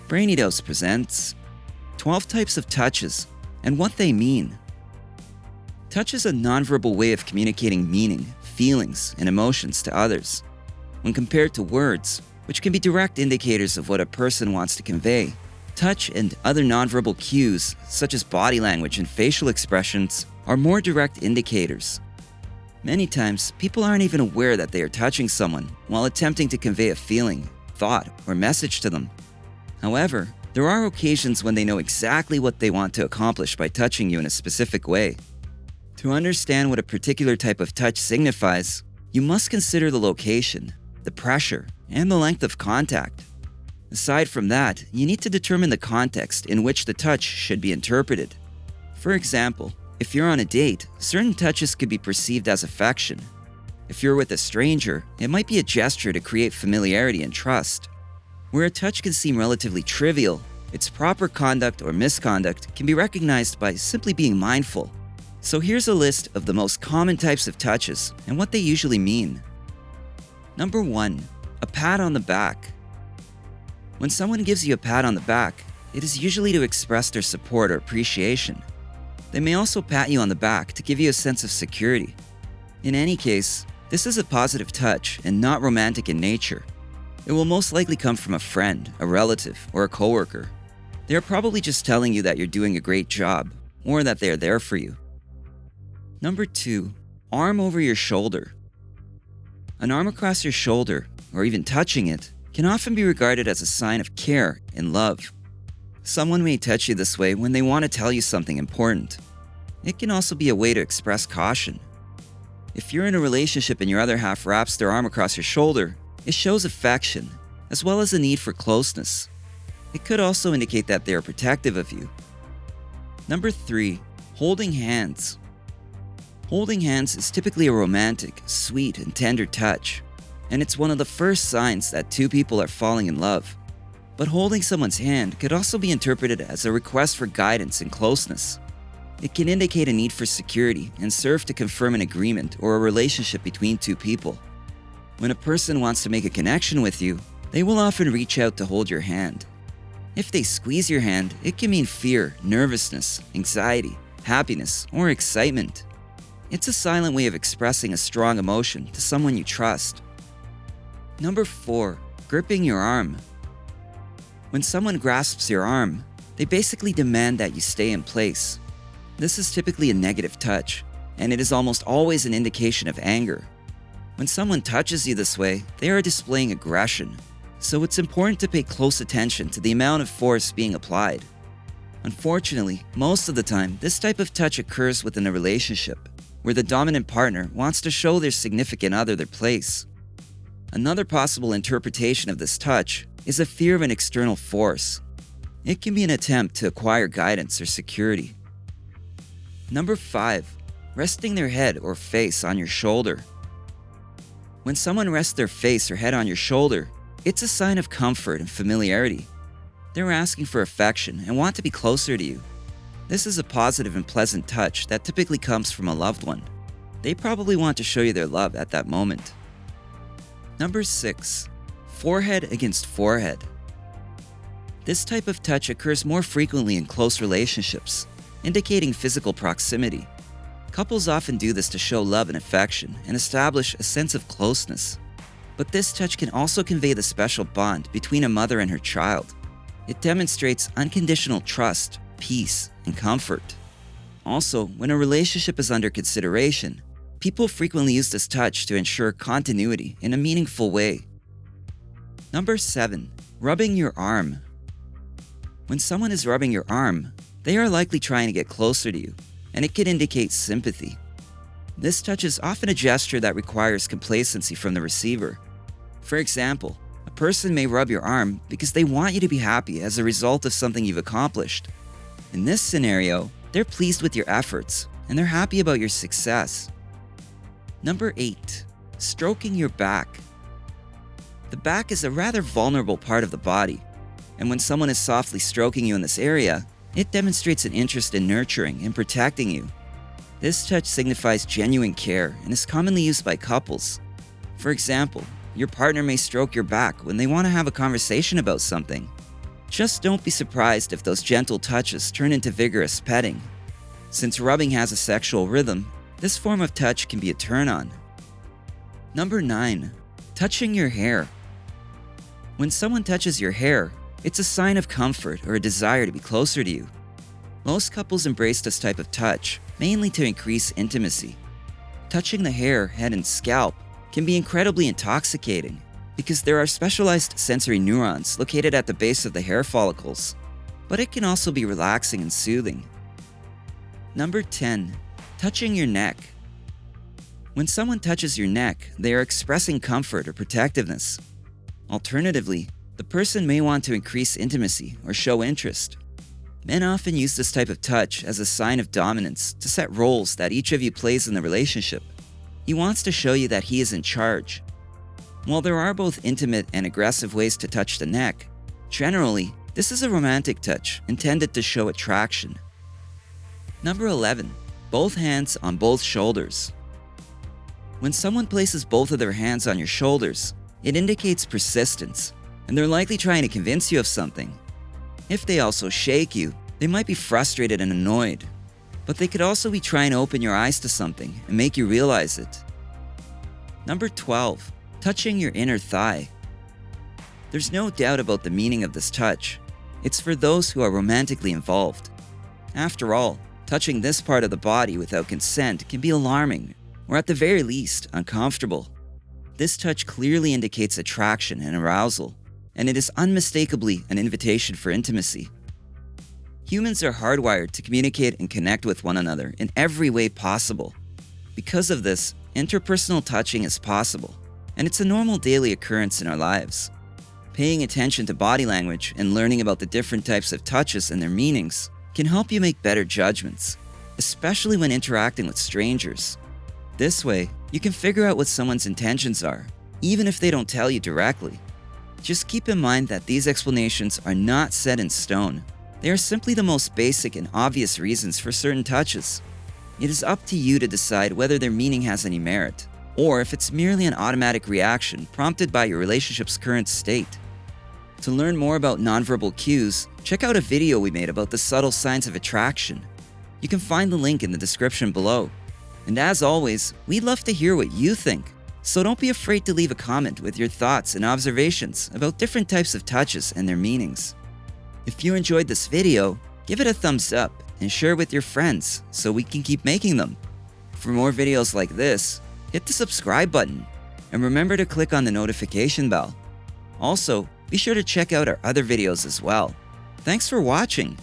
BRAINY presents 12 types of touches and what they mean. Touch is a nonverbal way of communicating meaning, feelings, and emotions to others. When compared to words, which can be direct indicators of what a person wants to convey, touch and other nonverbal cues, such as body language and facial expressions, are more direct indicators. Many times, people aren't even aware that they are touching someone while attempting to convey a feeling, thought, or message to them. However, there are occasions when they know exactly what they want to accomplish by touching you in a specific way. To understand what a particular type of touch signifies, you must consider the location, the pressure, and the length of contact. Aside from that, you need to determine the context in which the touch should be interpreted. For example, if you're on a date, certain touches could be perceived as affection. If you're with a stranger, it might be a gesture to create familiarity and trust. Where a touch can seem relatively trivial, its proper conduct or misconduct can be recognized by simply being mindful. So here's a list of the most common types of touches and what they usually mean. Number 1. A pat on the back. When someone gives you a pat on the back, it is usually to express their support or appreciation. They may also pat you on the back to give you a sense of security. In any case, this is a positive touch and not romantic in nature. It will most likely come from a friend, a relative, or a coworker. They are probably just telling you that you're doing a great job, or that they are there for you. Number 2. Arm over your shoulder. An arm across your shoulder, or even touching it, can often be regarded as a sign of care and love. Someone may touch you this way when they want to tell you something important. It can also be a way to express caution. If you're in a relationship and your other half wraps their arm across your shoulder, it shows affection, as well as a need for closeness. It could also indicate that they are protective of you. Number 3. Holding hands. Holding hands is typically a romantic, sweet, and tender touch, and it's one of the first signs that two people are falling in love. But holding someone's hand could also be interpreted as a request for guidance and closeness. It can indicate a need for security and serve to confirm an agreement or a relationship between two people. When a person wants to make a connection with you, they will often reach out to hold your hand. If they squeeze your hand, it can mean fear, nervousness, anxiety, happiness, or excitement. It's a silent way of expressing a strong emotion to someone you trust. Number 4. Gripping your arm. When someone grasps your arm, they basically demand that you stay in place. This is typically a negative touch, and it is almost always an indication of anger. When someone touches you this way, they are displaying aggression, so it's important to pay close attention to the amount of force being applied. Unfortunately, most of the time, this type of touch occurs within a relationship, where the dominant partner wants to show their significant other their place. Another possible interpretation of this touch is a fear of an external force. It can be an attempt to acquire guidance or security. Number 5. Resting their head or face on your shoulder. When someone rests their face or head on your shoulder, it's a sign of comfort and familiarity. They're asking for affection and want to be closer to you. This is a positive and pleasant touch that typically comes from a loved one. They probably want to show you their love at that moment. Number 6. Forehead against forehead. This type of touch occurs more frequently in close relationships, indicating physical proximity. Couples often do this to show love and affection and establish a sense of closeness. But this touch can also convey the special bond between a mother and her child. It demonstrates unconditional trust, peace, and comfort. Also, when a relationship is under consideration, people frequently use this touch to ensure continuity in a meaningful way. Number 7. Rubbing your arm. When someone is rubbing your arm, they are likely trying to get closer to you, and it can indicate sympathy. This touch is often a gesture that requires complacency from the receiver. For example, a person may rub your arm because they want you to be happy as a result of something you've accomplished. In this scenario, they're pleased with your efforts, and they're happy about your success. Number 8. Stroking your back. The back is a rather vulnerable part of the body, and when someone is softly stroking you in this area, it demonstrates an interest in nurturing and protecting you. This touch signifies genuine care and is commonly used by couples. For example, your partner may stroke your back when they want to have a conversation about something. Just don't be surprised if those gentle touches turn into vigorous petting. Since rubbing has a sexual rhythm, this form of touch can be a turn-on. Number 9. Touching your hair. When someone touches your hair, it's a sign of comfort or a desire to be closer to you. Most couples embrace this type of touch, mainly to increase intimacy. Touching the hair, head, and scalp can be incredibly intoxicating because there are specialized sensory neurons located at the base of the hair follicles, but it can also be relaxing and soothing. Number 10. Touching your neck. When someone touches your neck, they are expressing comfort or protectiveness. Alternatively, the person may want to increase intimacy or show interest. Men often use this type of touch as a sign of dominance to set roles that each of you plays in the relationship. He wants to show you that he is in charge. While there are both intimate and aggressive ways to touch the neck, generally, this is a romantic touch intended to show attraction. Number 11. Both hands on both shoulders. When someone places both of their hands on your shoulders, it indicates persistence, and they're likely trying to convince you of something. If they also shake you, they might be frustrated and annoyed, but they could also be trying to open your eyes to something and make you realize it. Number 12. Touching your inner thigh. There's no doubt about the meaning of this touch. It's for those who are romantically involved. After all, touching this part of the body without consent can be alarming, or at the very least, uncomfortable. This touch clearly indicates attraction and arousal, and it is unmistakably an invitation for intimacy. Humans are hardwired to communicate and connect with one another in every way possible. Because of this, interpersonal touching is possible, and it's a normal daily occurrence in our lives. Paying attention to body language and learning about the different types of touches and their meanings can help you make better judgments, especially when interacting with strangers. This way, you can figure out what someone's intentions are, even if they don't tell you directly. Just keep in mind that these explanations are not set in stone. They are simply the most basic and obvious reasons for certain touches. It is up to you to decide whether their meaning has any merit, or if it's merely an automatic reaction prompted by your relationship's current state. To learn more about nonverbal cues, check out a video we made about the subtle signs of attraction. You can find the link in the description below. And as always, we'd love to hear what you think, so don't be afraid to leave a comment with your thoughts and observations about different types of touches and their meanings. If you enjoyed this video, give it a thumbs up and share it with your friends so we can keep making them. For more videos like this, hit the subscribe button and remember to click on the notification bell. Also, be sure to check out our other videos as well. Thanks for watching.